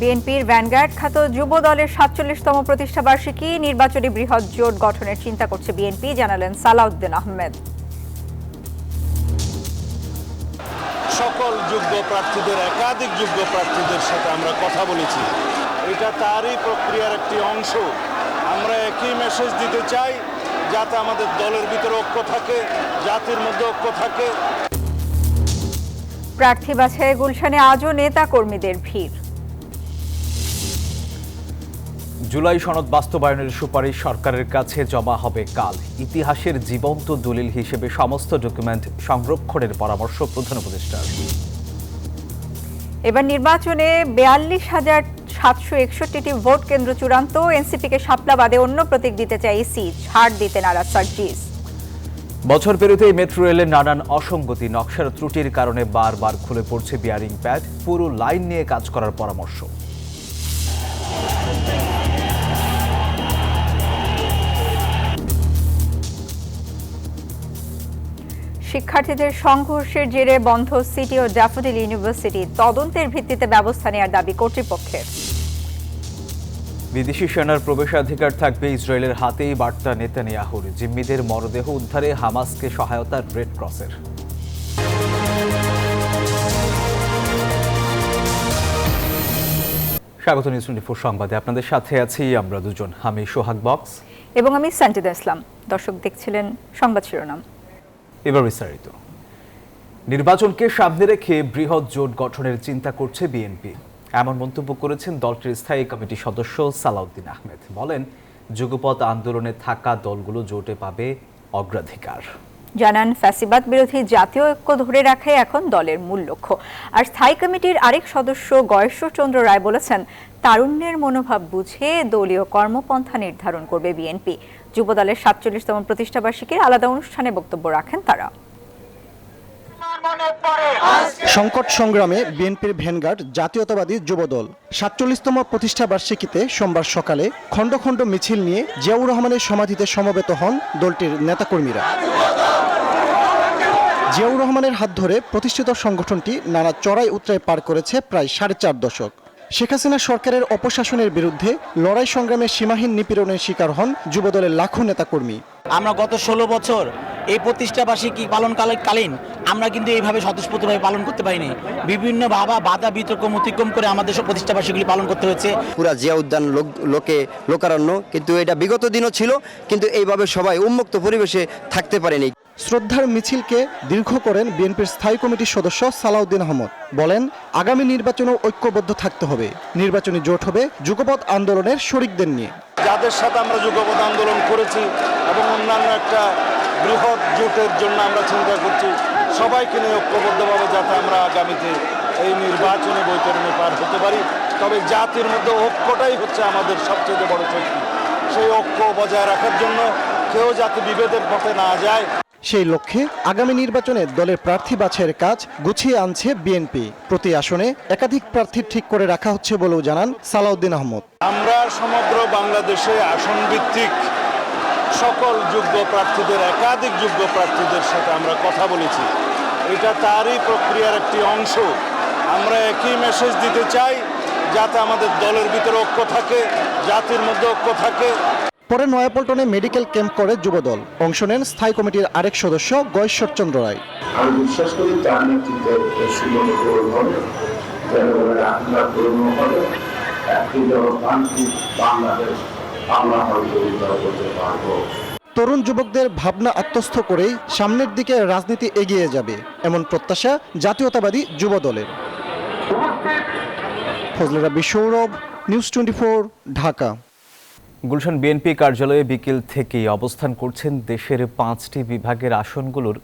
বিএনপির ভ্যানগার্ড খ্যাত যুব দলের ৪৭তম প্রতিষ্ঠাবার্ষিকী নির্বাচনী বৃহৎ জোট গঠনের চিন্তা করছে বিএনপি, জানালেন সালাউদ্দিন আহমেদ। সকল যোগ্য প্রার্থীদের, একাধিক যোগ্য প্রার্থীদের সাথে আমরা কথা বলেছি। এটা তারই প্রক্রিয়ার একটি অংশ। আমরা একই মেসেজ দিতে চাই, যাতে আমাদের দলের ভিতরে ঐক্য থাকে, জাতির মধ্যে ঐক্য থাকে। প্রার্থী বাছাইয়ে গুলশানে আজও নেতা কর্মীদের ভিড়। জুলাই সনদ বাস্তবায়নের সুপারিশ সরকারের কাছে জমা হবে কাল। ইতিহাসের জীবন্ত দলিল হিসেবে সমস্ত ডকুমেন্ট সংরক্ষণের পরামর্শ প্রধান উপদেষ্টার। এবার নির্বাচনে ৪২,৭৬১টি ভোট কেন্দ্র চূড়ান্ত। এনসিপিকে শাপলা বাদে অন্য প্রতীক দিতে চাই ইসি, ছাড় দিতে নারাজ সার্জিস। বছর পেরোতেই মেট্রো রেলের নানান অসঙ্গতি, নকশার ত্রুটির কারণে বারবার খুলে পড়ছে বিয়ারিং প্যাড। পুরো লাইন নিয়ে কাজ করার পরামর্শ। শিক্ষার্থীদের সংঘর্ষের জেরে বন্ধ সিটি ও ড্যাফোডিল ইউনিভার্সিটি, তদন্তের ভিত্তিতে ব্যবস্থা নেওয়ার দাবি কর্তৃপক্ষের। বিদেশি সেনার প্রবেশাধিকার থাকবে ইসরায়েলের হাতেই, বার্তা নেতানিয়াহুর। জিম্মিদের মরদেহ উদ্ধারে হামাসকে সহায়তা রেড ক্রসের। স্বাগত নিউজ 24 সংবাদে, আপনাদের সাথে আছি আমরা দুজন, আমি সোহাগ বক্স এবং আমি সানজিদা ইসলাম। দর্শক দেখছিলেন সংবাদ শিরোনাম, এবার বিস্তারিত। নির্বাচনকে সামনে রেখে বৃহৎ জোট গঠনের চিন্তা করছে বিএনপি, এমন মন্তব্য করেছেন দলটির স্থায়ী কমিটির সদস্য সালাউদ্দিন আহমেদ। বলেন, যুগপৎ আন্দোলনে থাকা দলগুলো জোটে পাবে অগ্রাধিকার। জানান, ফ্যাসিবাদ বিরোধী জাতীয় ঐক্য ধরে রাখাই এখন দলের মূল লক্ষ্য। আর স্থায়ী কমিটির আরেক সদস্য গয়েশ্বরচন্দ্র রায় বলেছেন, তারুণ্যের মনোভাব বুঝে দলীয় কর্মপন্থা নির্ধারণ করবে বিএনপি। যুবদলের ৪৭তম প্রতিষ্ঠাবার্ষিকীর আলাদা অনুষ্ঠানে বক্তব্য রাখেন তারা। সংকট সংগ্রামে বিএনপির ভ্যানগার্ড জাতীয়তাবাদী যুবদল ৪৭তম প্রতিষ্ঠাবার্ষিকীতে সোমবার সকালে খণ্ড খণ্ড মিছিল নিয়ে জিয়াউর রহমানের সমাধিতে সমবেত হন দলটির নেতাকর্মীরা। জিয়াউর রহমানের হাত ধরে প্রতিষ্ঠিত সংগঠনটি নানা চড়াই উতরাই পার করেছে প্রায় ৪.৫ দশক। শেখ হাসিনা সরকারের অপশাসনের বিরুদ্ধে লড়াই সংগ্রামে সীমাহীন নিপীড়নের শিকার হন যুবদলের লাখো নেতাকর্মী। আমরা গত ১৬ বছর এই প্রতিষ্ঠাবার্ষিকী পালনকালীন আমরা কিন্তু এইভাবে স্বতঃস্ফূর্তভাবে পালন করতে পারিনি। বিভিন্ন বাধা বিতর্ক অতিক্রম করে আমাদের সব প্রতিষ্ঠাবার্ষিকী পালন করতে হয়েছে। পুরা জিয়া উদ্যান লোকারণ্য, কিন্তু এটা বিগত দিনও ছিল, কিন্তু এইভাবে সবাই উন্মুক্ত পরিবেশে থাকতে পারেনি। শ্রদ্ধার মিছিলকে দীর্ঘ করেন বিএনপির স্থায়ী কমিটির সদস্য সালাউদ্দিন আহমদ। বলেন, আগামী নির্বাচনেও ঐক্যবদ্ধ থাকতে হবে। নির্বাচনী জোট হবে যুগপৎ আন্দোলনের শরিকদের নিয়ে। যাদের সাথে আমরা যুগপৎ আন্দোলন করেছি এবং অন্যান্য একটা বৃহৎ জোটের জন্য আমরা চিন্তা করছি, সবাইকে নিয়ে ঐক্যবদ্ধভাবে যাতে আমরা আগামীতে এই নির্বাচনে বৈতরণে পার হতে পারি। তবে জাতির মধ্যে ঐক্যটাই হচ্ছে আমাদের সবচেয়ে বড় শক্তি। সেই ঐক্য বজায় রাখার জন্য কেউ যাতে বিভেদের পথে না যায়, সেই লক্ষ্যে আগামী নির্বাচনে দলের প্রার্থী বাছাইয়ের কাজ গুছিয়ে আনছে বিএনপি। প্রতি আসনে একাধিক প্রার্থী ঠিক করে রাখা হচ্ছে বলেও জানান সালাউদ্দিন আহমদ। আমরা সমগ্র বাংলাদেশে আসন ভিত্তিক সকল যোগ্য প্রার্থীদের, একাধিক যোগ্য প্রার্থীদের সাথে আমরা কথা বলেছি। এটা তারই প্রক্রিয়ার একটি অংশ। আমরা একই মেসেজ দিতে চাই, যাতে আমাদের দলের ভিতরে ঐক্য থাকে, জাতির মধ্যে ঐক্য থাকে। পরে নয়াপল্টনে মেডিকেল ক্যাম্প করে যুবদল। অংশ নেন স্থায়ী কমিটির আরেক সদস্য গয়েশ্বরচন্দ্র রায়। আমি বিশ্বাস করি তার নেতৃত্বে সুন্দর পূরণ হবে, জনগণের আশীর্বাদ পূরণ হবে, একটি জনতান্ত্রিক বাংলাদেশ আমরা হয়তো উদ্ধার করতে পারব। তরুণ যুবকদের ভাবনা আত্মস্থ করেই সামনের দিকে রাজনীতি এগিয়ে যাবে, এমন প্রত্যাশা জাতীয়তাবাদী যুবদলের। ফজলে রাব্বি সৌরভ, নিউজ 24, ঢাকা। গুলশান বিএনপি কার্যালয়ে বিকেল থেকেই অবস্থান করছেন দেশের 5টি বিভাগের আসনগুলোর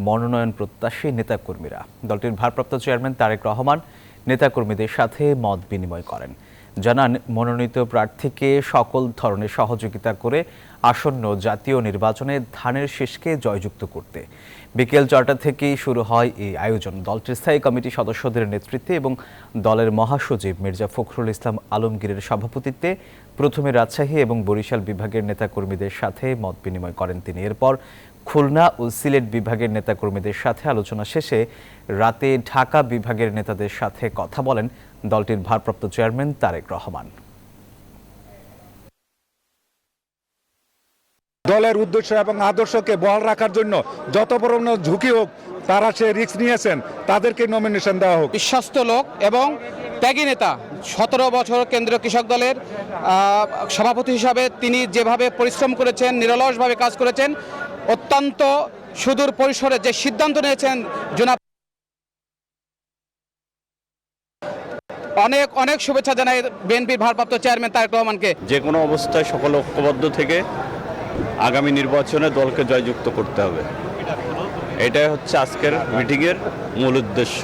মনোনয়ন প্রত্যাশী নেতাকর্মীরা। দলটির ভারপ্রাপ্ত চেয়ারম্যান তারেক রহমান নেতাকর্মীদের সাথে মত বিনিময় করেন। জানান, মনোনীত প্রার্থীকে সকল ধরনের সহযোগিতা করে আসন্ন জাতীয় নির্বাচনে ধানের শীষকে জয়যুক্ত করতে। বিকেল 4টা থেকেই শুরু হয় এই আয়োজন। দলটির স্থায়ী কমিটির সদস্যদের নেতৃত্বে এবং দলের মহাসচিব মির্জা ফখরুল ইসলাম আলমগীরের সভাপতিত্বে প্রথমে রাজশাহী এবং বরিশাল বিভাগের নেতাকর্মীদের সাথে মত বিনিময় করেন তিনি। এরপর খুলনা ও সিলেট বিভাগের নেতাকর্মীদের সাথে আলোচনা শেষে রাতে ঢাকা বিভাগের নেতাদের সাথে কথা বলেন দলটির ভারপ্রাপ্ত চেয়ারম্যান তারেক রহমান। দলের উদ্দেশ্য এবং আদর্শকে বহাল রাখার জন্য যত বড় ঝুঁকি হোক তারা সে রিস্ক নিয়েছেন, তাদেরকে নমিনেশন দেওয়া হোক। বিশ্বস্ত লোক এবং ত্যাগী নেতা, 17 বছর কেন্দ্রীয় কৃষক দলের সভাপতি হিসাবে তিনি যেভাবে পরিশ্রম করেছেন, নিরলসভাবে কাজ করেছেন, অত্যন্ত সুদূর পরিসরে যে সিদ্ধান্ত নিয়েছেন জনাব, অনেক অনেক শুভেচ্ছা জানাই বিএনপির ভারপ্রাপ্ত চেয়ারম্যান তারেক রহমানকে। যে কোনো অবস্থায় সকল ঐক্যবদ্ধ থেকে আগামী নির্বাচনে দলকে জয়যুক্ত করতে হবে, এটাই হচ্ছে আজকের মিটিংয়ের মূল উদ্দেশ্য।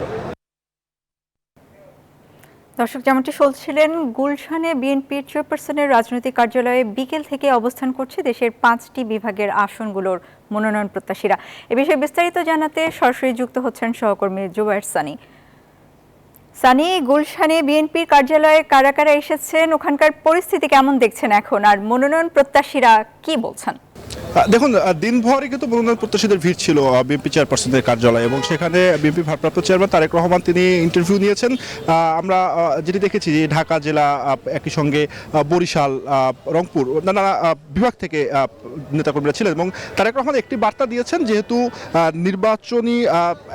দর্শক, যেমনটি শুনছিলেন, গুলশানে বিএনপির চেয়ারপারসনের রাজনৈতিক কার্যালয়ে বিকেল থেকে অবস্থান করছে দেশের 5টি বিভাগের আসনগুলোর মনোনয়ন প্রত্যাশীরা। এ বিষয়ে বিস্তারিত জানাতে সরাসরি যুক্ত হচ্ছেন সহকর্মী জুবায়ের সানি। সানি, গুলশানে বিএনপির কার্যালয়ে কারা কারা এসেছেন, ওখানকার পরিস্থিতি কেমন দেখছেন এখন, আর মনোনয়ন প্রত্যাশীরা কি বলছেন? দেখুন, দিনভরই কিন্তু মনোনয়ন প্রত্যাশীদের ভিড় ছিল বিএনপি চেয়ারপারসনের কার্যালয়ে, এবং সেখানে বিএনপি ভারপ্রাপ্ত চেয়ারম্যান তারেক রহমান তিনি ইন্টারভিউ নিয়েছেন। আমরা যেটি দেখেছি যে ঢাকা জেলা, একই সঙ্গে বরিশাল, রংপুর, নানা বিভাগ থেকে নেতাকর্মীরা ছিলেন, এবং তারেক রহমান একটি বার্তা দিয়েছেন, যেহেতু নির্বাচনী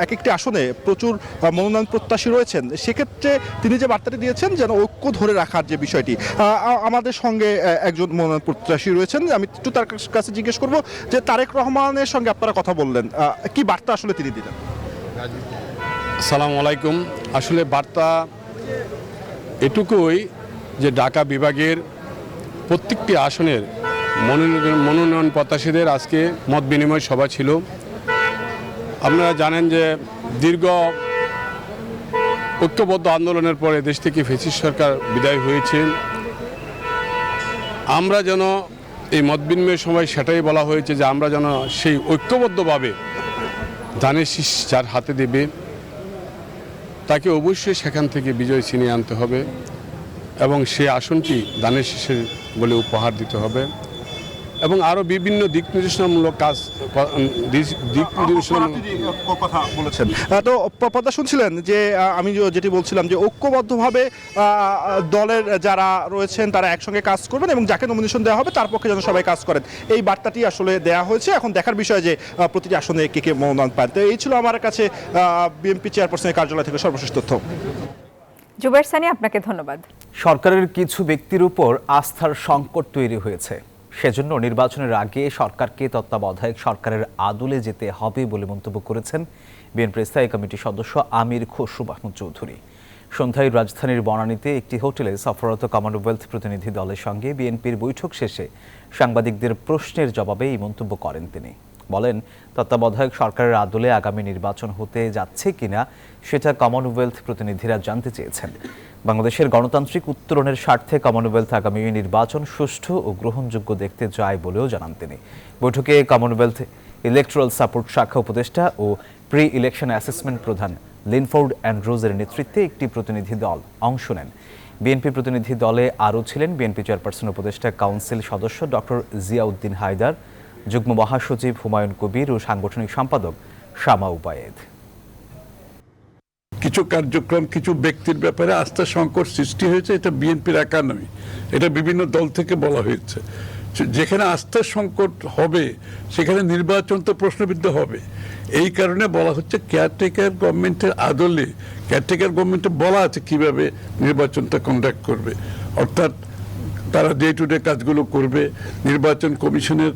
এক একটি আসনে প্রচুর মনোনয়ন প্রত্যাশী রয়েছেন, সেক্ষেত্রে তিনি যে বার্তাটি দিয়েছেন যেন ঐক্য ধরে রাখার যে বিষয়টি। আমাদের সঙ্গে একজন মনোনয়ন প্রত্যাশী রয়েছেন, আমি একটু তার কাছে জিজ্ঞেস করব যে তারেক রহমানের সঙ্গে আপনারা কথা বললেন, কি বার্তা আসলে তিনি দিলেন? আসসালামু আলাইকুম। আসলে বার্তা এটুকুই যে ঢাকা বিভাগের প্রত্যেকটি আসনের মনোনয়ন প্রত্যাশীদের আজকে মত বিনিময় সভা ছিল। আপনারা জানেন যে দীর্ঘ ঐক্যবদ্ধ আন্দোলনের পরে দেশ থেকে ফ্যাসিস্ট সরকার বিদায় হয়েছে। আমরা যেন এই মত বিনিময়ের সময় সেটাই বলা হয়েছে যে আমরা যেন সেই ঐক্যবদ্ধভাবে ধানের শীষ যার হাতে দেবে তাকে অবশ্যই সেখান থেকে বিজয় ছিনিয়ে আনতে হবে, এবং সে আসনটি ধানের শীষের বলে উপহার দিতে হবে, এবং আরও বিভিন্ন দিক নির্দেশনামূলক কাজ কথা বলেছেন। তো পদ্মা শুনছিলেন যে আমি যেটি বলছিলাম যে ঐক্যবদ্ধভাবে দলের যারা রয়েছেন তারা একসঙ্গে কাজ করবেন, এবং যাকে নমিনেশন দেওয়া হবে তার পক্ষে যেন সবাই কাজ করেন, এই বার্তাটি আসলে দেওয়া হয়েছে। এখন দেখার বিষয় যে প্রতিটি আসনে কে কে মনোনয়ন পান। তো এই ছিল আমার কাছে বিএনপি চেয়ারপারসনের কার্যালয় থেকে সর্বশেষ তথ্য। জুবায়ের সানি, আপনাকে ধন্যবাদ। সরকারের কিছু ব্যক্তির উপর আস্থার সংকট তৈরি হয়েছে, সেজন্য নির্বাচনের আগে সরকারকে তত্ত্বাবধায়ক সরকারের আদলে যেতে হবে বলে মন্তব্য করেছেন বিএনপির স্থায়ী কমিটির সদস্য আমির খসরু মাহমুদ চৌধুরী। সন্ধ্যায় রাজধানীর বনানীতে একটি হোটেলে সফররত কমনওয়েলথ প্রতিনিধি দলের সঙ্গে বিএনপির বৈঠক শেষে সাংবাদিকদের প্রশ্নের জবাবে এই মন্তব্য করেন তিনি। বলেন, তত্ত্বাবধায়ক সরকারের আদলে আগামী নির্বাচন হতে যাচ্ছে কিনা সেটা কমনওয়েলথ প্রতিনিধিরা জানতে চেয়েছেন। বাংলাদেশের গণতান্ত্রিক উত্তরণের স্বার্থে কমনওয়েলথ আগামী নির্বাচন সুষ্ঠু ও গ্রহণযোগ্য দেখতে চায় বলেও জানান তিনি। বৈঠকে কমনওয়েলথ ইলেকট্রাল সাপোর্ট শাখা উপদেষ্টা ও প্রি ইলেকশন অ্যাসেসমেন্ট প্রধান লিনফোর্ড অ্যান্ড্রুজের নেতৃত্বে একটি প্রতিনিধি দল অংশ নেন। বিএনপি প্রতিনিধি দলে আরও ছিলেন বিএনপি চেয়ারপারসন উপদেষ্টা কাউন্সিল সদস্য ডক্টর জিয়াউদ্দিন হায়দার, যুগ্ম মহাসচিব হুমায়ুন কবির ও সাংগঠনিক সম্পাদক শামা উবায়েদ। কিছু কার্যক্রম, কিছু ব্যক্তির ব্যাপারে আস্থা সংকট সৃষ্টি হয়েছে, এটা বিএনপির একা নয়, এটা বিভিন্ন দল থেকে বলা হয়েছে। যেখানে আস্থার সংকট হবে সেখানে নির্বাচন তো প্রশ্নবিদ্ধ হবে। এই কারণে বলা হচ্ছে কেয়ারটেকার গভর্নমেন্টের আদলে, কেয়ারটেকার গভর্নমেন্টে বলা আছে কিভাবে নির্বাচনটা কন্ডাক্ট করবে, অর্থাৎ তারা ডে টু ডে কাজগুলো করবে। নির্বাচন কমিশনের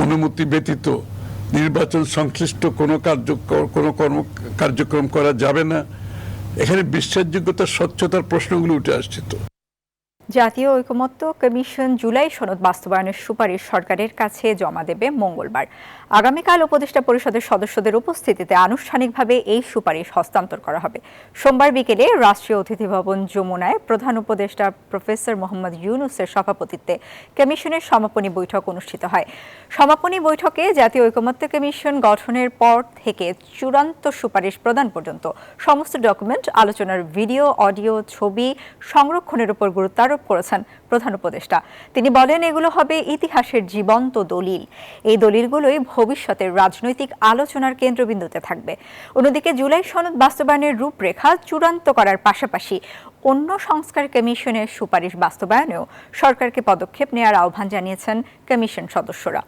অনুমতি ব্যতীত নির্বাচন সংশ্লিষ্ট কোনো কার্যক্রম করা যাবে না। এখানে বিশ্বাসযোগ্যতার, স্বচ্ছতার প্রশ্নগুলো উঠে আসছে। তো জাতীয় ঐকমত্য কমিশন জুলাই সনদ বাস্তবায়নের সুপারিশ সরকারের কাছে জমা দেবে মঙ্গলবার। আগামীকাল উপদেষ্টা পরিষদের সদস্যদের উপস্থিতিতে আনুষ্ঠানিকভাবে এই সুপারিশ হস্তান্তর করা হবে। সোমবার বিকেলে রাষ্ট্রীয় অতিথি ভবন যমুনায় প্রধান উপদেষ্টা প্রফেসর মোহাম্মদ ইউনূসের সভাপতিত্বে কমিশনের সমাপনী বৈঠক অনুষ্ঠিত হয়। সমাপনী বৈঠকে জাতীয় ঐকমত্য কমিশন গঠনের পর থেকে চূড়ান্ত সুপারিশ প্রদান পর্যন্ত সমস্ত ডকুমেন্ট, আলোচনার ভিডিও, অডিও, ছবি সংরক্ষণের উপর গুরুত্ব আরোপ দোষারোপ করেছেন প্রধান উপদেষ্টা। তিনি বলেন, এগুলো হবে ইতিহাসের জীবন্ত দলিল। এই দলিলগুলোই ভবিষ্যতের রাজনৈতিক আলোচনার কেন্দ্রবিন্দুতে থাকবে। অন্যদিকে জুলাই সনদ বাস্তবায়নের রূপরেখা চূড়ান্ত করার পাশাপাশি অন্য সংস্কার কমিশনের সুপারিশ বাস্তবায়নেও সরকারকে পদক্ষেপ নেওয়ার আহ্বান জানিয়েছেন কমিশন সদস্যরা।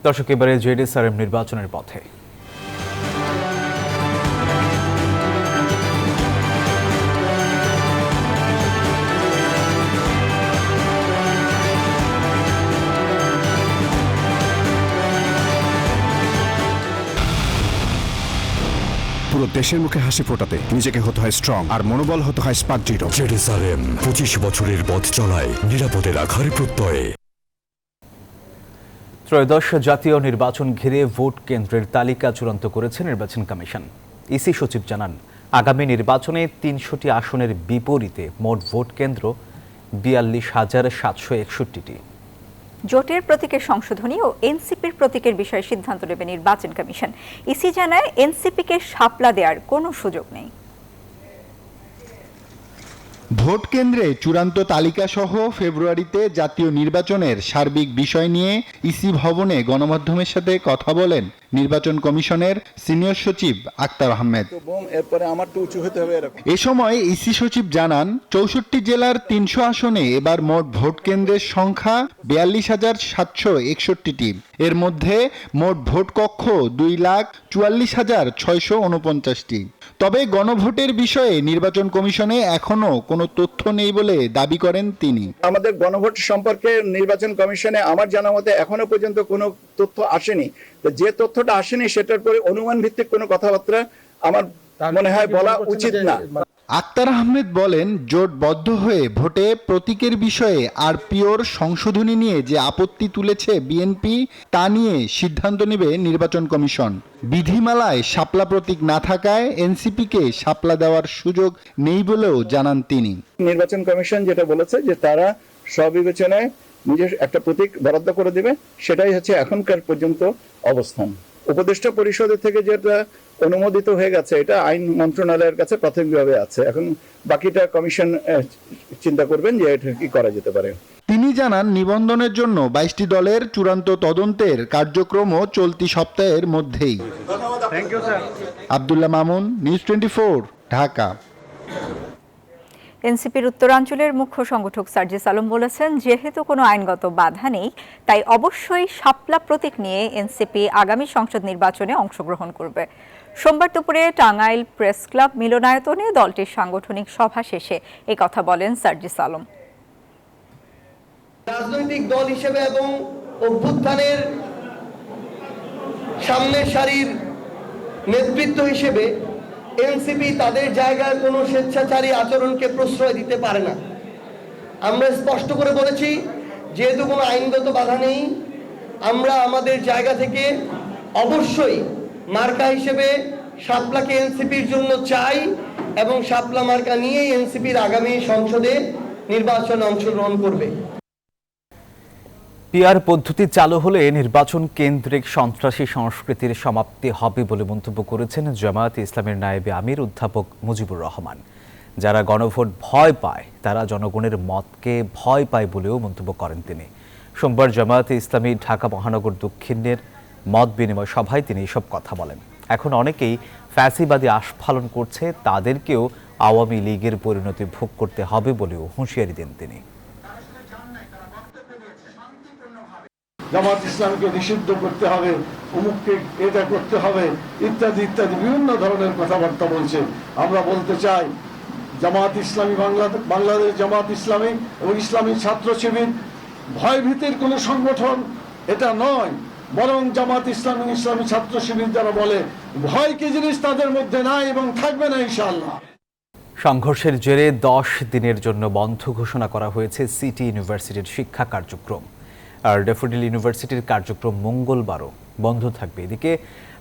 দর্শক, এবারে জেডিএসআরএম নির্বাচনের পথে। পুরো দেশের মুখে হাসি ফোটাতে নিজেকে হতে হয় স্ট্রং, আর মনোবল হতে হয় স্পার্জিটো। জেডিএসআরএম 25 বছরের পথ চলায় নিরাপদে রাখার প্রত্যয়ে। ত্রয়োদশ জাতীয় নির্বাচন ঘিরে ভোট কেন্দ্রের তালিকা চূড়ান্ত করেছে নির্বাচন কমিশন। ইসি সচিব জানান, আগামী নির্বাচনে 300টি আসনের বিপরীতে মোট ভোট কেন্দ্র 42,761টি। জোটের প্রতীকের সংশোধনী ও এনসিপির প্রতীকের বিষয়ে সিদ্ধান্ত নেবে নির্বাচন কমিশন। ইসি জানায়, এনসিপিকে শাপলা দেওয়ার কোনো সুযোগ নেই। ভোট কেন্দ্রে চূড়ান্ত তালিকা সহ ফেব্রুয়ারিতে জাতীয় নির্বাচনের সার্বিক বিষয় নিয়ে ইসি ভবনে গণমাধ্যমের সাথে কথা বলেন নির্বাচন কমিশনের সিনিয়র সচিব আক্তার আহমেদ। এ সময় ইসি সচিব জানান, 64 জেলার 300 আসনে এবার মোট ভোট কেন্দ্রের সংখ্যা 42,761টি। এর মধ্যে মোট ভোট কক্ষ 2,44,649টি। তবে গণভোটের বিষয়ে নির্বাচন কমিশনে এখনো কোনো তথ্য নেই বলে দাবি করেন তিনি। আমাদের গণভোট সম্পর্কে নির্বাচন কমিশনে আমার জানা মতে এখনো পর্যন্ত কোনো তথ্য আসেনি। যে তথ্যটা আসেনি সেটার পরে অনুমান ভিত্তিক কোনো কথাবার্তা আমার মনে হয় বলা উচিত না। আক্তার আহমেদ বলেন, জোটবদ্ধ হয়ে ভোটে প্রতীকের বিষয়ে আরপিওর সংশোধনী নিয়ে যে আপত্তি তুলেছে বিএনপি, তা নিয়ে সিদ্ধান্ত নেবে নির্বাচন কমিশন। বিধিমালায় শাপলা প্রতীক না থাকায় এনসিপিকে শাপলা দেওয়ার সুযোগ নেই বলেও জানান তিনি। নির্বাচন কমিশন যেটা বলেছে যে তারা স্ববিবেচনায় নিজের একটা প্রতীক বরাদ্দ করে দেবে, সেটাই হচ্ছে এখনকার পর্যন্ত অবস্থান। উপদেষ্টা পরিষদের থেকে যেটা অনুমোদিত হয়ে গেছে, এটা আইন মন্ত্রণালয়ের কাছে প্রাথমিকভাবে আছে। এখন বাকিটা কমিশন চিন্তা করবেন যে এটা কি করা যেতে পারে। তিনি জানান, নিবন্ধনের জন্য 22টি দলের চূড়ান্ত তদন্তের কার্যক্রমও চলতি সপ্তাহের মধ্যেই। আব্দুল্লাহ মামুন, নিউজ 24, ঢাকা। এনসিপির উত্তরাঞ্চলের মুখ্য সংগঠক সার্জিস আলম বলেছেন, যেহেতু কোনো আইনগত বাধা নেই, তাই অবশ্যই শাপলা প্রতীক নিয়ে এনসিপি আগামী সংসদ নির্বাচনে অংশগ্রহণ করবে। সোমবার দুপুরে টাঙ্গাইল প্রেস ক্লাব মিলনায়তনে দলটির সাংগঠনিক সভা শেষে এই কথা বলেন সার্জিস আলম। রাজনৈতিক দল হিসেবে এবং অভ্যুত্থানের সামনের সারির নেতৃত্ব হিসেবে এনসিপি তাদের জায়গায় কোনো স্বেচ্ছাচারী আচরণকে প্রশ্রয় দিতে পারে না। আমরা স্পষ্ট করে বলেছি, যেহেতু কোনো আইনগত বাধা নেই, আমরা আমাদের জায়গা থেকে অবশ্যই মার্কা হিসেবে শাপলাকে এনসিপির জন্য চাই এবং শাপলা মার্কা নিয়েই এনসিপির আগামী সংসদে নির্বাচনে অংশগ্রহণ করবে। পিআর পদ্ধতি চালু হলে নির্বাচন কেন্দ্রিক সন্ত্রাসী সংস্কৃতির সমাপ্তি হবে বলে মন্তব্য করেছেন জামায়াতে ইসলামের নায়েবে আমির অধ্যাপক মুজিবুর রহমান। যারা গণভোট ভয় পায় তারা জনগণের মতকে ভয় পায় বলেও মন্তব্য করেন তিনি। সোমবার জামায়াতে ইসলামী ঢাকা মহানগর দক্ষিণের মত বিনিময় সভায় তিনি এসব কথা বলেন। এখন অনেকেই ফ্যাসিবাদী আস্ফালন করছে, তাদেরকেও আওয়ামী লীগের পরিণতি ভোগ করতে হবে বলেও হুঁশিয়ারি দেন তিনি। জামাত ইসলামকে নিষিদ্ধ করতে হবে, অমুককে এটা করতে হবে, ইত্যাদি ইত্যাদি বিভিন্ন ধরনের কথাবার্তা বলছে। আমরা বলতে চাই, জামাত ইসলামী বাংলাদেশ জামাত ইসলামী এবং ইসলামী ছাত্র শিবির ভয়ভীতির কোনো সংগঠন এটা নয়, বরং জামাত ইসলামী ইসলামী ছাত্র শিবির যারা বলে ভয় কি জিনিস তাদের মধ্যে নাই এবং থাকবে না ইনশাআল্লাহ। সংঘর্ষের জেরে 10 দিনের জন্য বন্ধ ঘোষণা করা হয়েছে সিটি ইউনিভার্সিটির শিক্ষা কার্যক্রম। আর ড্যাফোডিল ইউনিভার্সিটির কার্যক্রম মঙ্গলবারও বন্ধ থাকবে। এদিকে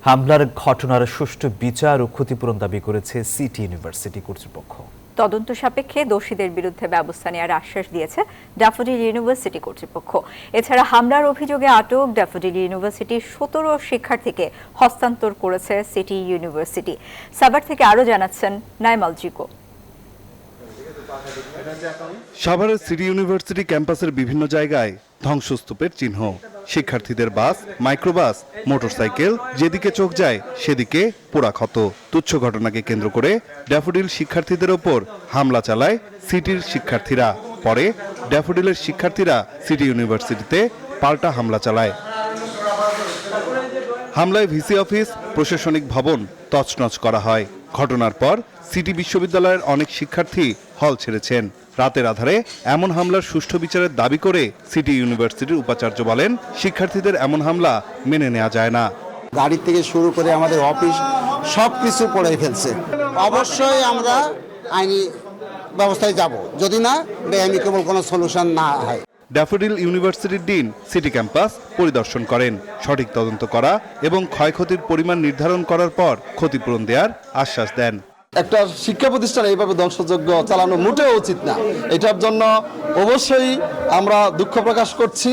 হামলার ঘটনার সুষ্ঠু বিচার ও ক্ষতিপূরণ দাবি করেছে সিটি ইউনিভার্সিটি কর্তৃপক্ষ। তদন্ত সাপেক্ষে দোষীদের বিরুদ্ধে ব্যবস্থা নেওয়ার আশ্বাস দিয়েছে ড্যাফোডিল ইউনিভার্সিটি কর্তৃপক্ষ। এছাড়া হামলার অভিযোগে আটক ড্যাফোডিল ইউনিভার্সিটির ১৭ শিক্ষার্থীকে হস্তান্তর করেছে সিটি ইউনিভার্সিটি। সাভার থেকে আরও জানাচ্ছেন নাইমাল জিকো। সাভারের সিটি ইউনিভার্সিটি ক্যাম্পাসের বিভিন্ন জায়গায় ধ্বংসস্তূপের চিহ্ন। শিক্ষার্থীদের বাস, মাইক্রোবাস, মোটরসাইকেল যেদিকে চোখ যায় সেদিকে পোড়া ক্ষত। তুচ্ছ ঘটনাকে কেন্দ্র করে ড্যাফোডিল শিক্ষার্থীদের ওপর হামলা চালায় সিটির শিক্ষার্থীরা। পরে ড্যাফোডিলের শিক্ষার্থীরা সিটি ইউনিভার্সিটিতে পাল্টা হামলা চালায়। হামলায় ভিসি অফিস, প্রশাসনিক ভবন তছনছ করা হয়। ঘটনার পর সিটি বিশ্ববিদ্যালয়ের অনেক শিক্ষার্থী হল ছেড়েছেন। রাতের আধারে এমন হামলার সুষ্ঠু বিচারের দাবি করে সিটি ইউনিভার্সিটির উপাচার্য বলেন, শিক্ষার্থীদের এমন হামলা মেনে নেওয়া যায় না। গাড়ি থেকে শুরু করে আমাদের অফিস সব কিছু পড়ে ফেলছে। অবশ্যই আমরা আইনি ব্যবস্থায় যাব, যদি না কেবল কোনো সলিউশন না হয়। ড্যাফোডিল ইউনিভার্সিটির ডিন সিটি ক্যাম্পাস পরিদর্শন করেন। সঠিক তদন্ত করা এবং ক্ষয়ক্ষতির পরিমাণ নির্ধারণ করার পর ক্ষতিপূরণ দেওয়ার আশ্বাস দেন। একটা শিক্ষা প্রতিষ্ঠান এইভাবে ধ্বংসযজ্ঞ চালানো মোটেও উচিত না। এটার জন্য অবশ্যই আমরা দুঃখ প্রকাশ করছি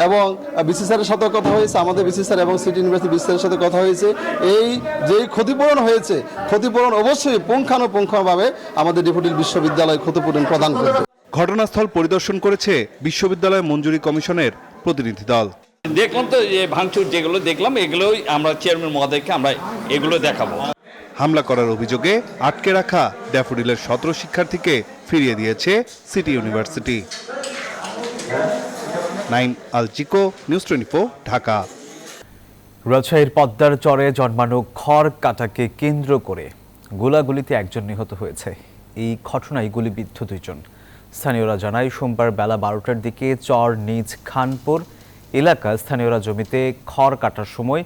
এবং বিসি স্যারের সাথে কথা হয়েছে, আমাদের বিসি স্যার এবং সিটি ইউনিভার্সিটি বিসি স্যারের সাথে কথা হয়েছে। এই যে ক্ষতিপূরণ হয়েছে, ক্ষতিপূরণ অবশ্যই পুঙ্খানুপুঙ্খভাবে আমাদের ড্যাফোডিল বিশ্ববিদ্যালয় ক্ষতিপূরণ প্রদান করবে। ঘটনাস্থল পরিদর্শন করেছে বিশ্ববিদ্যালয় মঞ্জুরি কমিশনের প্রতিনিধি দল। দেখলাম তো যে ভাঙচুর যেগুলো দেখলাম, এগুলোই আমরা চেয়ারম্যান মহোদয়কে আমরা এগুলো দেখাবো। হামলা করার অভিযোগে আটকে রাখা ড্যাফোডিলের 17 শিক্ষার্থীকে ফিরিয়ে দিয়েছে সিটি ইউনিভার্সিটি। নাইম আল চিকো, নিউজ 24, ঢাকা। রাজশাহীর পদ্মার চরে জন্মানো খড় কাটাকে কেন্দ্র করে গোলাগুলিতে একজন নিহত হয়েছে। এই ঘটনায় গুলিবিদ্ধ 2 জন। স্থানীয়রা জানায়, সোমবার বেলা 12টার দিকে চর নিজ খানপুর এলাকায় স্থানীয়রা জমিতে খড় কাটার সময়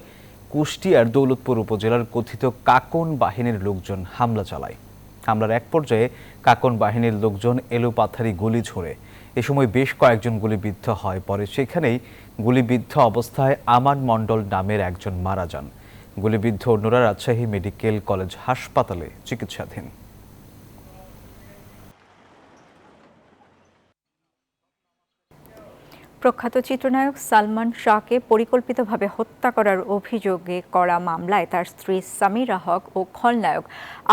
কুষ্টিয়ার দৌলতপুর উপজেলার কথিত কাকন বাহিনীর লোকজন হামলা চালায়। হামলার এক পর্যায়ে কাকন বাহিনীর লোকজন এলোপাথারি গুলি ছোড়ে। এ সময় বেশ কয়েকজন গুলিবিদ্ধ হয়। পরে সেখানেই গুলিবিদ্ধ অবস্থায় আমান মণ্ডল নামের একজন মারা যান। গুলিবিদ্ধ অন্যরা রাজশাহী মেডিকেল কলেজ হাসপাতালে চিকিৎসাধীন। প্রখ্যাত চিত্রনায়ক সালমান শাহকে পরিকল্পিতভাবে হত্যা করার অভিযোগে করা মামলায় তার স্ত্রী সামিরা হক ও খলনায়ক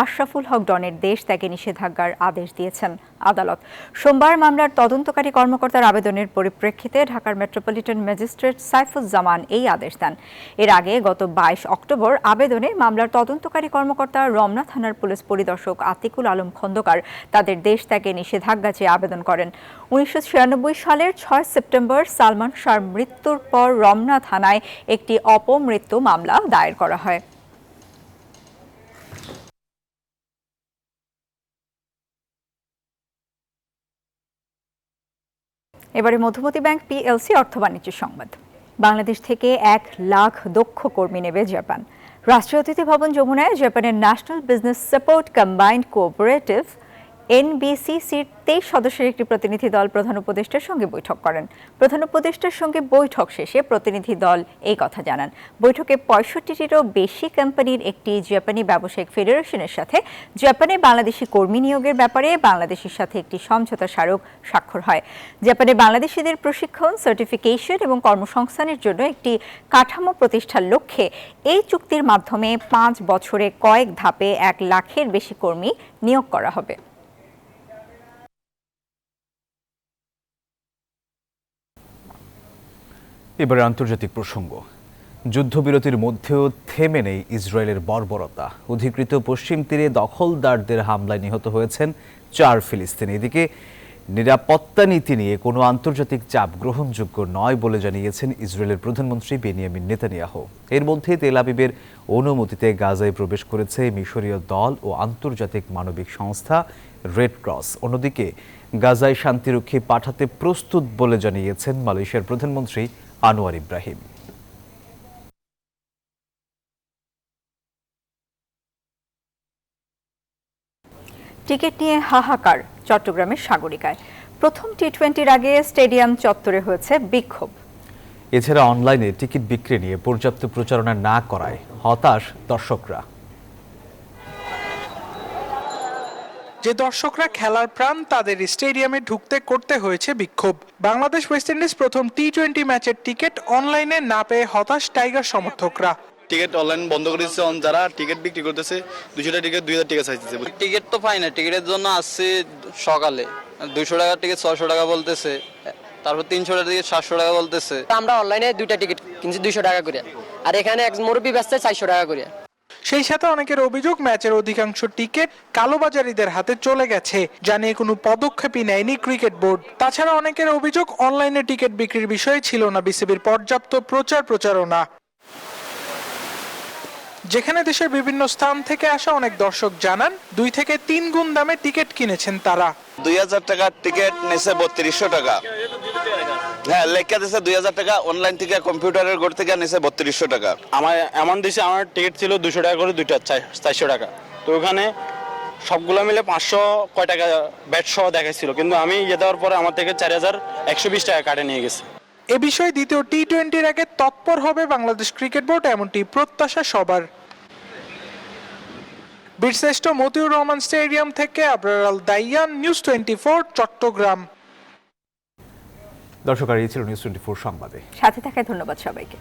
আশরাফুল হক ডনের দেশ ত্যাগে নিষেধাজ্ঞার আদেশ দিয়েছেন আদালত। সোমবার মামলার তদন্তকারী কর্মকর্তার আবেদনের পরিপ্রেক্ষিতে ঢাকার মেট্রোপলিটন ম্যাজিস্ট্রেট সাইফুজ্জামান এই আদেশ দেন। এর আগে গত 22 অক্টোবর আবেদনে মামলার তদন্তকারী কর্মকর্তা রমনা থানার পুলিশ পরিদর্শক আতিকুল আলম খন্দকার তাদের দেশ ত্যাগে নিষেধাজ্ঞা চেয়ে আবেদন করেন। 1996 সালের 6 সেপ্টেম্বর সালমান শাহর মৃত্যুর পর রমনা থানায় একটি অপমৃত্যু মামলা দায়ের করা হয়। এবারে মধুমতি ব্যাংক পিএলসি অর্থ বাণিজ্য সংবাদ। বাংলাদেশ থেকে 1 লাখ দক্ষ কর্মী নেবে জাপান। রাষ্ট্রীয় অতিথি ভবন যমুনায় জাপানের national business support combined cooperative NBCCর 23 সদস্যের একটি প্রতিনিধি দল প্রধান উপদেষ্টার সঙ্গে বৈঠক করেন। প্রধান উপদেষ্টার সঙ্গে বৈঠক শেষে প্রতিনিধি দল এই কথা জানান। বৈঠকে 65টিরও বেশি কোম্পানির একটি জাপানি ব্যবসায়িক ফেডারেশনের সাথে জাপানে বাংলাদেশি কর্মী নিয়োগের ব্যাপারে বাংলাদেশের সাথে একটি সমঝোতা স্মারক স্বাক্ষর হয়। জাপানে বাংলাদেশিদের প্রশিক্ষণ, সার্টিফিকেশন এবং কর্মসংস্থানের জন্য একটি কাঠামো প্রতিষ্ঠার লক্ষ্যে এই চুক্তির মাধ্যমে 5 বছরে কয়েক ধাপে 1 লাখের বেশি কর্মী নিয়োগ করা হবে। এবারে আন্তর্জাতিক প্রসঙ্গ। যুদ্ধবিরতির মধ্যেও থেমে নেই ইসরায়েলের বর্বরতা। অধিকৃত পশ্চিম তীরে দখলদারদের হামলায় নিহত হয়েছেন 4 ফিলিস্তিনি। এদিকে নিরাপত্তা নীতি নিয়ে কোনো আন্তর্জাতিক চাপ গ্রহণযোগ্য নয় বলে জানিয়েছেন ইসরায়েলের প্রধানমন্ত্রী বেনিয়ামিন নেতানিয়াহু। এর মধ্যে তেল আবিবের অনুমতিতে গাজায় প্রবেশ করেছে মিশরীয় দল ও আন্তর্জাতিক মানবিক সংস্থা রেড ক্রস। অন্যদিকে গাজায় শান্তিরক্ষী পাঠাতে প্রস্তুত বলে জানিয়েছেন মালয়েশিয়ার প্রধানমন্ত্রী আনোয়ার ইব্রাহিম। টিকিট নিয়ে হাহাকার চট্টগ্রামের সাগরিকায়। প্রথম টি20-র আগে স্টেডিয়াম চত্বরে হয়েছে বিক্ষোভ। এছাড়া অনলাইনে টিকিট বিক্রি নিয়ে পর্যাপ্ত প্রচারণা না করায় হতাশ দর্শকরা। যে দর্শকরা খেলার প্রাণ তাদের স্টেডিয়ামে ঢুকতে করতে হয়েছে বিক্ষোভ। বাংলাদেশ ওয়েস্ট ইন্ডিজ প্রথম টি-20 ম্যাচের টিকিট অনলাইনে না পেয়ে হতাশ টাইগার সমর্থকরা। টিকিট অনলাইন বন্ধ করে দিচ্ছে, যারা টিকিট বিক্রি করতেছে 200 টিকিট 2000 টাকা চাইতেছে। টিকিট তো পাই না, টিকিটের জন্য আসছি সকালে 200 টাকার টিকিট 600 টাকা বলতেছে, তারপর 300 টাকার টিকিট 700 টাকা বলতেছে। আমরা অনলাইনে 2টা টিকিট কিনছি 200 টাকা করে, আর এখানে এক মুরব্বি বেচছে 400 টাকা করে। সেই সাথে অনেকের অভিযোগ ম্যাচের অধিকাংশ টিকিট কালোবাজারিদের হাতে চলে গেছে, জানিয়ে কোনো পদক্ষেপই নেয়নি ক্রিকেট বোর্ড। তাছাড়া অনেকের অভিযোগ অনলাইনে টিকিট বিক্রির বিষয়ে ছিল না বিসিবির পর্যাপ্ত প্রচারণা। যেখানে দেশের বিভিন্ন স্থান থেকে আসা অনেক দর্শক জানান 2 থেকে 3 গুণ দামে টিকিট কিনেছেন তারা। 2000 টাকার টিকিট নিছে 3200 টাকা। হ্যাঁ, লেখা দিছে 2000 টাকা, অনলাইন থেকে কম্পিউটারের ঘর থেকে নিছে 3200 টাকা। আমার এমন দিছে, আমার টিকিট ছিল 200 টাকা করে দুইটা, 400 টাকা। তো ওখানে সবগুলো মিলে 500 কয় টাকা ব্যাট সহ দেখাইছিল, কিন্তু আমি দেওয়ার পরে আমার থেকে 4120 টাকা কাটে নিয়ে গেছে। এ বিষয়ে দ্বিতীয় টি-20-র আগে তৎপর হবে বাংলাদেশ ক্রিকেট বোর্ড, এমনটি প্রত্যাশা সবার। বীরশ্রেষ্ঠ মতিউর রহমান স্টেডিয়াম থেকে আবরার আল দাইয়ান, নিউজ 24 চট্টগ্রাম। দর্শক, আর এই ছিল নিউজ 24 সংবাদে। সাথে থাকায় ধন্যবাদ সবাইকে।